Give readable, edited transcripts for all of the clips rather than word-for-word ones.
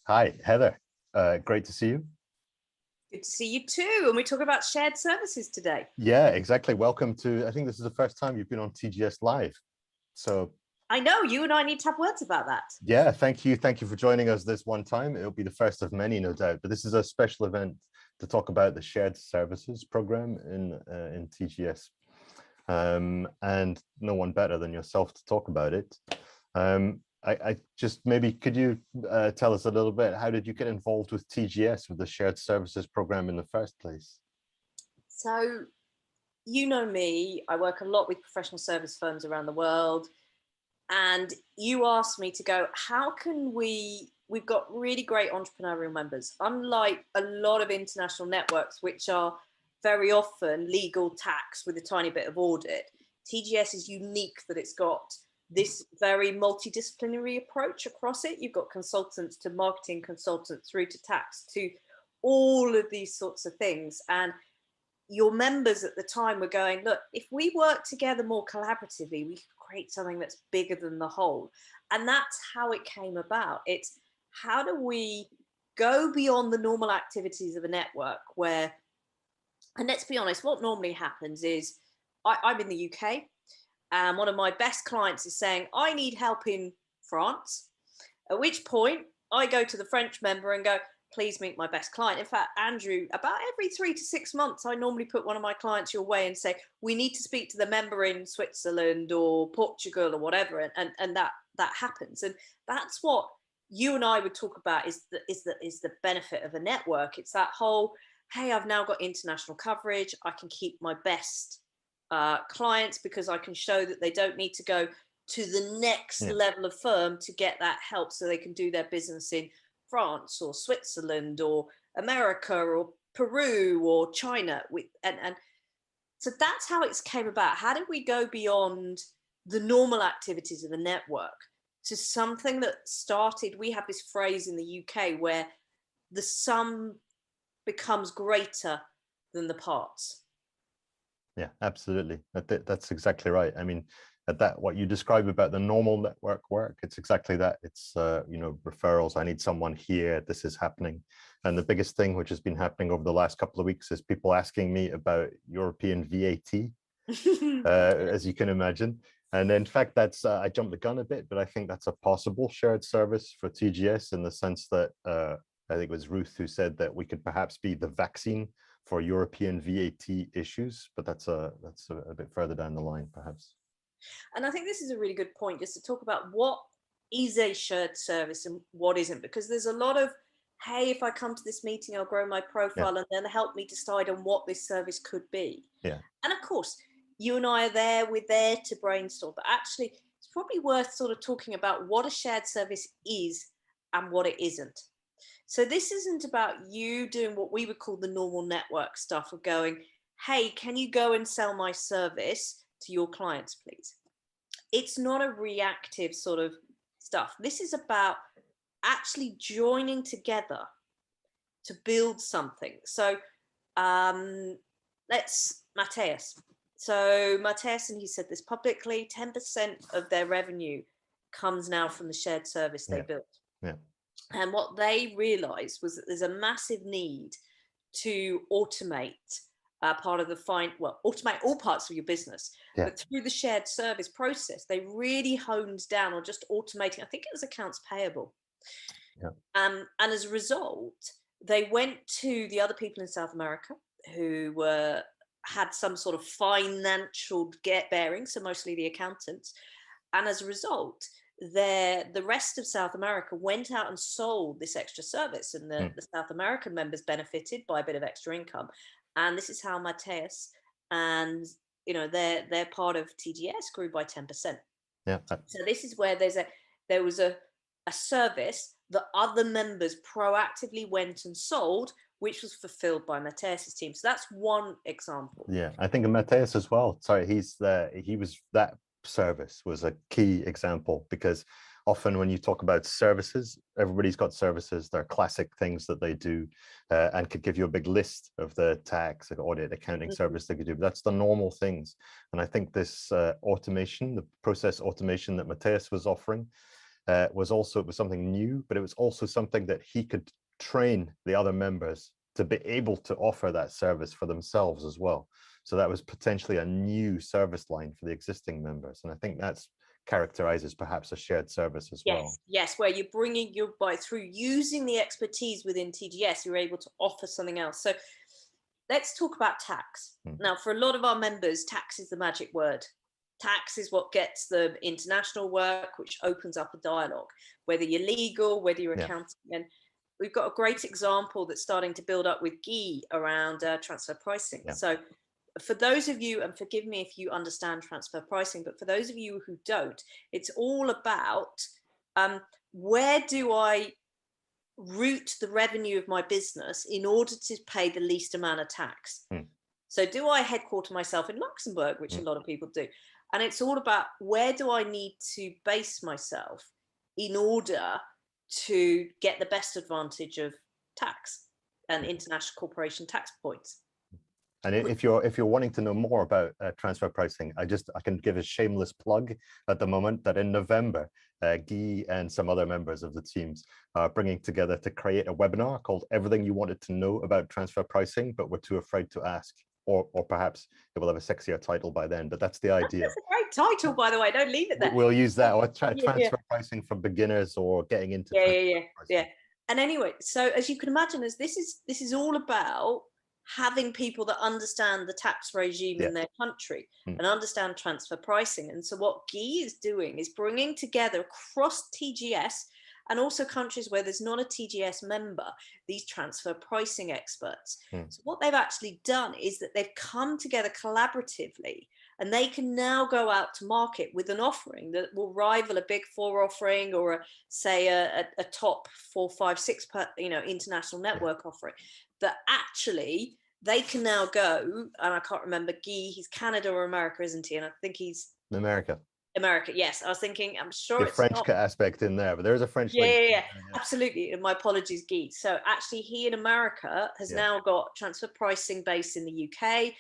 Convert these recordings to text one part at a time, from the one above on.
Hi, Heather. Great to see you. Good to see you too. And we talk about shared services today. Yeah, exactly. Welcome to, I think this is the first time you've been on TGS Live. So I know you and I need to have words about that. yeah, thank you. Thank you for joining us this one time. It'll be the first of many, no doubt, but this is a special event to talk about the shared services program in TGS. And no one better than yourself to talk about it. I just maybe could you tell us a little bit, how did you get involved with TGS, with the shared services program in the first place? So, you know me, I work a lot with professional service firms around the world. And you asked me to go, how can we've got really great entrepreneurial members, unlike a lot of international networks, which are very often legal tax with a tiny bit of audit. TGS is unique that it's got this very multidisciplinary approach across it. You've got consultants to marketing consultants through to tax to all of these sorts of things. And your members at the time were going, look, if we work together more collaboratively, we could create something that's bigger than the whole. And that's how it came about. It's how do we go beyond the normal activities of a network where, and let's be honest, what normally happens is I'm in the UK and one of my best clients is saying, I need help in France. At which point I go to the French member and go, please meet my best client. In fact, Andrew, about every 3 to 6 months, I normally put one of my clients your way and say, we need to speak to the member in Switzerland or Portugal or whatever. And that happens. And that's what you and I would talk about is the benefit of a network. It's that whole, hey, I've now got international coverage. I can keep my best clients because I can show that they don't need to go to the next level of firm to get that help so they can do their business in France or Switzerland or America or Peru or China. And so that's how it came about. How did we go beyond the normal activities of a network to something that started, we have this phrase in the UK where the sum becomes greater than the parts. Yeah, absolutely. That's exactly right. I mean, at that, what you describe about the normal network work, it's exactly that. It's, referrals. I need someone here. This is happening. And the biggest thing which has been happening over the last couple of weeks is people asking me about European VAT, as you can imagine. And in fact, that's, I jumped the gun a bit, but I think that's a possible shared service for TGS in the sense that I think it was Ruth who said that we could perhaps be the vaccine for European VAT issues, but that's a bit further down the line, perhaps. And I think this is a really good point, just to talk about what is a shared service and what isn't, because there's a lot of, hey, if I come to this meeting, I'll grow my profile and then help me decide on what this service could be. Yeah. And of course, you and I are there, we're there to brainstorm, but actually it's probably worth sort of talking about what a shared service is and what it isn't. So this isn't about you doing what we would call the normal network stuff of going, hey, can you go and sell my service to your clients, please? It's not a reactive sort of stuff. This is about actually joining together to build something. So let's Matthias. So Matthias, and he said this publicly, 10% of their revenue comes now from the shared service they built. Yeah. And what they realized was that there's a massive need to automate part of the automate all parts of your business. Yeah. But through the shared service process, they really honed down on just automating, I think it was accounts payable. Yeah. And as a result, they went to the other people in South America who had some sort of financial bearing, so mostly the accountants. And as a result, the rest of South America went out and sold this extra service, and the South American members benefited by a bit of extra income. And this is how Matthias and their part of TGS grew by 10%. Yeah. So this is where there was a service that other members proactively went and sold, which was fulfilled by Matthias's team. So that's one example. Yeah, I think Matthias as well. Sorry, that service was a key example, because often when you talk about services, everybody's got services. They're classic things that they do and could give you a big list of the tax and audit accounting service they could do. But that's the normal things. And I think this automation, the process automation that Matthias was offering, was also, it was something new, but it was also something that he could train the other members to be able to offer that service for themselves as well. So that was potentially a new service line for the existing members. And I think that's characterizes perhaps a shared service as well. Yes, where you're bringing through using the expertise within TGS, you're able to offer something else. So let's talk about tax. Now, for a lot of our members, tax is the magic word. Tax is what gets them international work, which opens up a dialogue, whether you're legal, whether you're accounting. And we've got a great example that's starting to build up with Guy around transfer pricing. So for those of you, and forgive me if you understand transfer pricing, but for those of you who don't, it's all about where do I route the revenue of my business in order to pay the least amount of tax. So do I headquarter myself in Luxembourg, which a lot of people do? And it's all about where do I need to base myself in order to get the best advantage of tax and international corporation tax points. And if you're wanting to know more about transfer pricing, I can give a shameless plug at the moment that in November, Guy and some other members of the teams are bringing together to create a webinar called "Everything You Wanted to Know About Transfer Pricing, but Were Too Afraid to Ask." Or perhaps it will have a sexier title by then, but that's the idea. That's a great title, by the way. Don't leave it there. We'll use that, or transfer pricing for beginners or getting into yeah. And anyway, so as you can imagine, as this is all about having people that understand the tax regime in their country and understand transfer pricing. And so what Guy is doing is bringing together across TGS and also countries where there's not a TGS member, these transfer pricing experts. So what they've actually done is that they've come together collaboratively, and they can now go out to market with an offering that will rival a Big Four offering or say a top 4, 5, 6 international network offering. That actually they can now go, and I can't remember, Guy, he's Canada or America, isn't he? And I think he's America. Yes. I was thinking, I'm sure the it's French not aspect in there, but there's a French link. Yeah, Absolutely. And my apologies, Guy. So actually he in America has now got transfer pricing based in the UK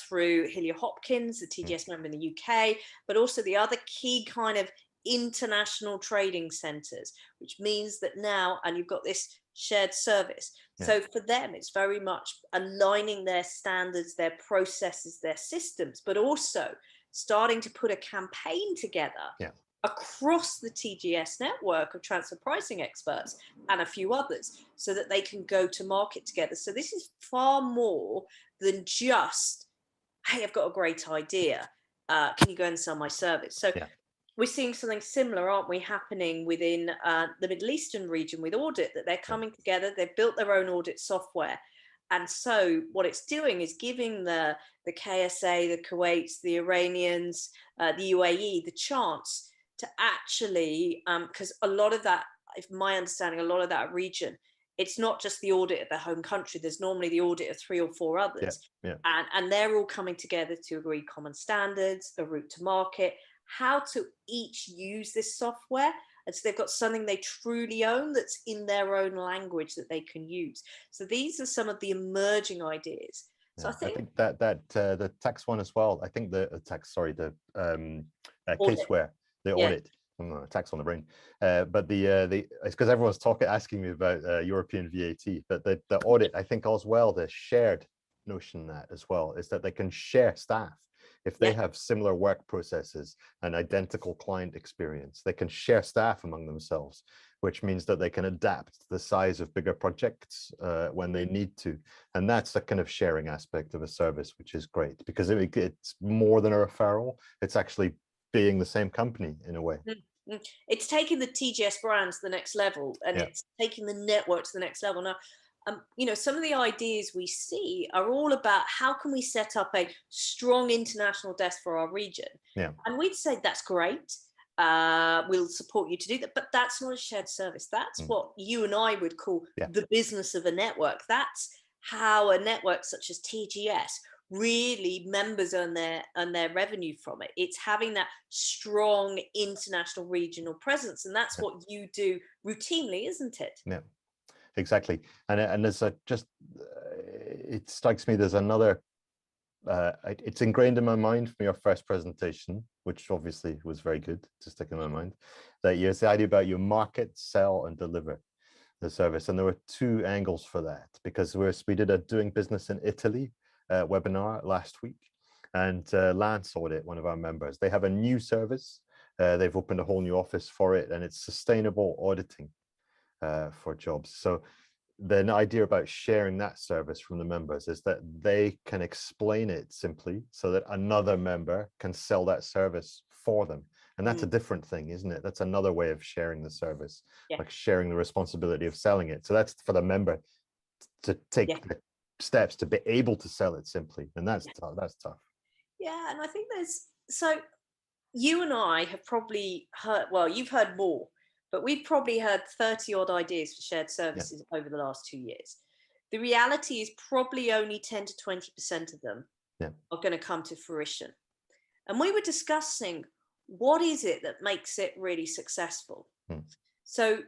through Hillier Hopkins, the TGS member in the UK, but also the other key kind of international trading centers, which means that now, and you've got this shared service. So for them, it's very much aligning their standards, their processes, their systems, but also starting to put a campaign together across the TGS network of transfer pricing experts and a few others so that they can go to market together. So this is far more than just, hey, I've got a great idea. Can you go and sell my service? So we're seeing something similar, aren't we, happening within the Middle Eastern region with audit, that they're coming together, they've built their own audit software. And so what it's doing is giving the KSA, the Kuwaits, the Iranians, the UAE, the chance to actually, because a lot of that, if my understanding, a lot of that region, it's not just the audit of their home country. There's normally the audit of 3 or 4 others. And they're all coming together to agree common standards, a route to market, how to each use this software. And so they've got something they truly own that's in their own language that they can use. So these are some of the emerging ideas. So I think that the tax one as well. I think the caseware, the audit. Tax on the brain, but it's because everyone's asking me about European VAT, but the audit, I think as well, the shared notion that as well is that they can share staff. If they have similar work processes and identical client experience, they can share staff among themselves, which means that they can adapt the size of bigger projects when they need to. And that's the kind of sharing aspect of a service, which is great because it's more than a referral. It's actually being the same company in a way. It's taking the TGS brand to the next level, and it's taking the network to the next level. Now, some of the ideas we see are all about how can we set up a strong international desk for our region. And we'd say that's great. We'll support you to do that, but that's not a shared service. That's what you and I would call the business of a network. That's how a network such as TGS really members earn their revenue from it. It's having that strong international regional presence, and that's what you do routinely, isn't it? Exactly. And there's it strikes me there's another it's ingrained in my mind from your first presentation, which obviously was very good to stick in my mind, that it's the idea about you market, sell, and deliver the service. And there were two angles for that, because we did a doing business in Italy webinar last week, and Lance Audit, one of our members, they have a new service. They've opened a whole new office for it, and it's sustainable auditing for jobs. So the idea about sharing that service from the members is that they can explain it simply so that another member can sell that service for them. And that's a different thing, isn't it? That's another way of sharing the service, like sharing the responsibility of selling it. So that's for the member to take the steps to be able to sell it simply. And that's tough. That's tough. Yeah, and I think so you and I have probably heard, well, you've heard more, but we've probably heard 30 odd ideas for shared services over the last 2 years. The reality is probably only 10 to 20% of them are going to come to fruition. And we were discussing, what is it that makes it really successful? So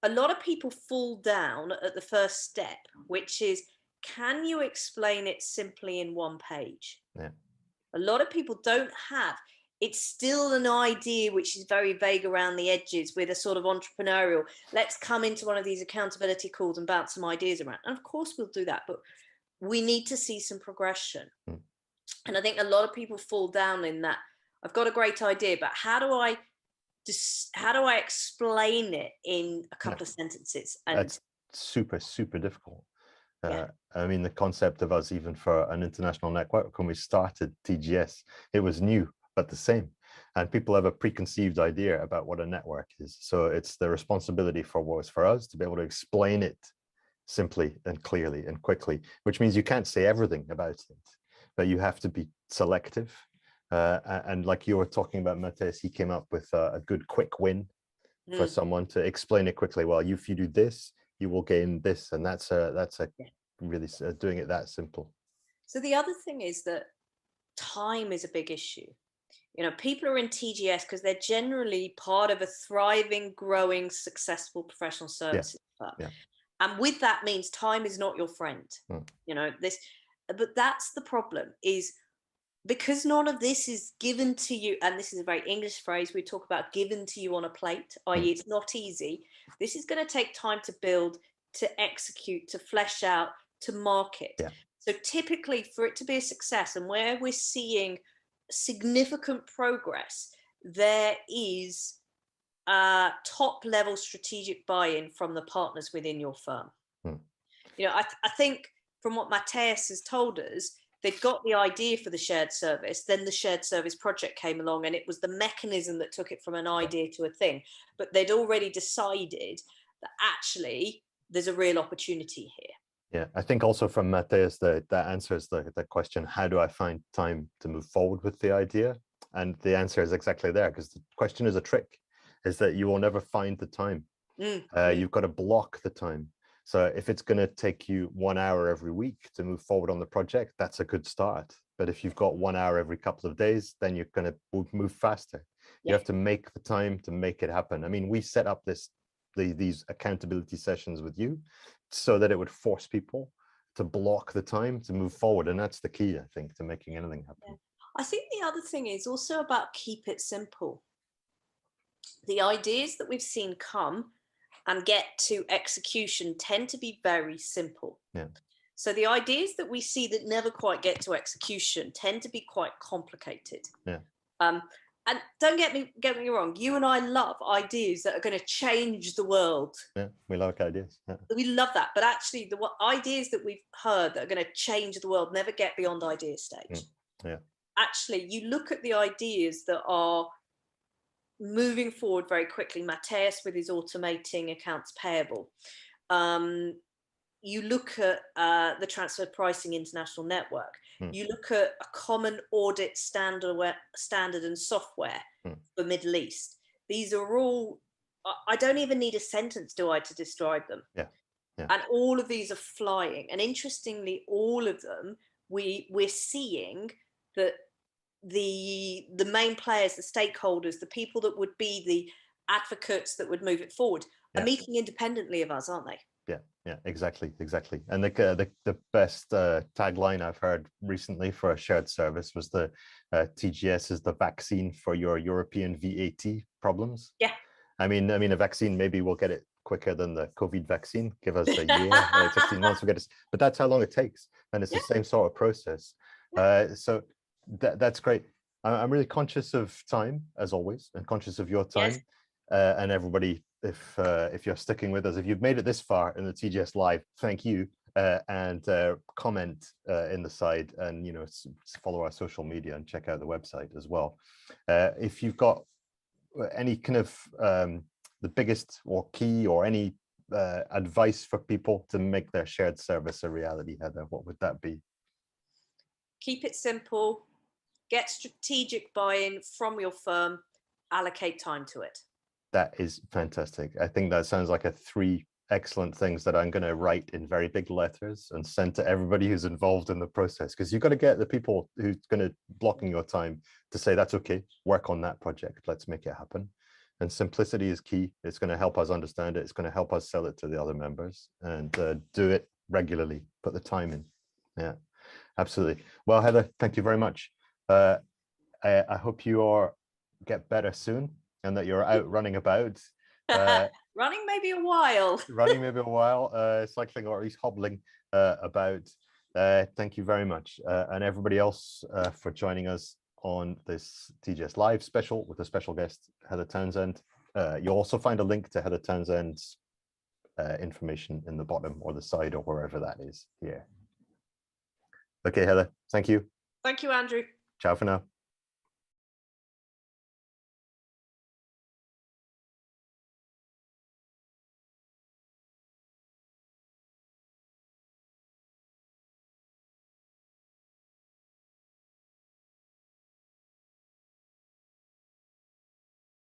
a lot of people fall down at the first step, which is, can you explain it simply in one page? A lot of people don't have, it's still an idea which is very vague around the edges, with a sort of entrepreneurial, let's come into one of these accountability calls and bounce some ideas around. And of course we'll do that, but we need to see some progression. And I think a lot of people fall down in that, I've got a great idea, but how do I explain it in a couple of sentences? And that's super, super difficult. I mean, the concept of us, even for an international network, when we started TGS, it was new, but the same. And people have a preconceived idea about what a network is. So it's the responsibility for us to be able to explain it simply and clearly and quickly, which means you can't say everything about it, but you have to be selective. And like you were talking about, Matthias, he came up with a good quick win for someone to explain it quickly. Well, if you do this, you will gain this, and that's really doing it that simple. So the other thing is that time is a big issue. You know, people are in TGS because they're generally part of a thriving, growing, successful professional services firm. And with that means time is not your friend. You know, but that's the problem, is because none of this is given to you, and this is a very English phrase, we talk about given to you on a plate, i.e. it's not easy. This is going to take time to build, to execute, to flesh out, to market. So typically, for it to be a success, and where we're seeing significant progress, there is top level strategic buy-in from the partners within your firm. You know, I think from what Matthias has told us, they've got the idea for the shared service, then the shared service project came along, and it was the mechanism that took it from an idea to a thing. But they'd already decided that actually there's a real opportunity here. Yeah, I think also from Matthias, that answers the question, how do I find time to move forward with the idea? And the answer is exactly there, because the question is a trick, is that you will never find the time. You've got to block the time. So if it's going to take you 1 hour every week to move forward on the project, that's a good start. But if you've got 1 hour every couple of days, then you're going to move faster. You have to make the time to make it happen. I mean, we set up these accountability sessions with you so that it would force people to block the time to move forward. And that's the key, I think, to making anything happen. I think the other thing is also about keep it simple. The ideas that we've seen come and get to execution tend to be very simple. So the ideas that we see that never quite get to execution tend to be quite complicated. And don't get me wrong, you and I love ideas that are going to change the world. We like ideas. We love that. But actually, the ideas that we've heard that are going to change the world never get beyond idea stage. Actually, you look at the ideas that are moving forward very quickly. Matthias with his automating accounts payable. You look at the transfer pricing international network. You look at a common audit standard and software for Middle East. These are all, I don't even need a sentence, do I, to describe them? And all of these are flying. And interestingly, all of them, we're seeing that the main players, the stakeholders, the people that would be the advocates that would move it forward are meeting independently of us, aren't they? Yeah, exactly. And the best tagline I've heard recently for a shared service was the TGS is the vaccine for your European VAT problems. Yeah. I mean, a vaccine, maybe we'll get it quicker than the COVID vaccine. Give us a year, 15 months, we'll get it. But that's how long it takes. And it's the same sort of process. So that's great. I'm really conscious of time, as always, and conscious of your time. Yes. And everybody, if you're sticking with us, if you've made it this far in the TGS Live, thank you. And comment in the side, and follow our social media and check out the website as well. If you've got any kind of the biggest or key or any advice for people to make their shared service a reality, Heather, what would that be? Keep it simple, get strategic buy-in from your firm, allocate time to it. That is fantastic. I think that sounds like 3 excellent things that I'm going to write in very big letters and send to everybody who's involved in the process, because you've got to get the people who's going to blocking your time to say, that's okay, work on that project, let's make it happen. And simplicity is key. It's going to help us understand it. It's going to help us sell it to the other members, and do it regularly, put the time in. Yeah, absolutely. Well, Heather, thank you very much. I hope you are get better soon, and that you're out running about. Running maybe a while. Running maybe a while, cycling, or at least hobbling about. Thank you very much. And everybody else for joining us on this TGS Live special with a special guest, Heather Townsend. You'll also find a link to Heather Townsend's information in the bottom or the side or wherever that is here. Okay, Heather, thank you. Thank you, Andrew. Ciao for now.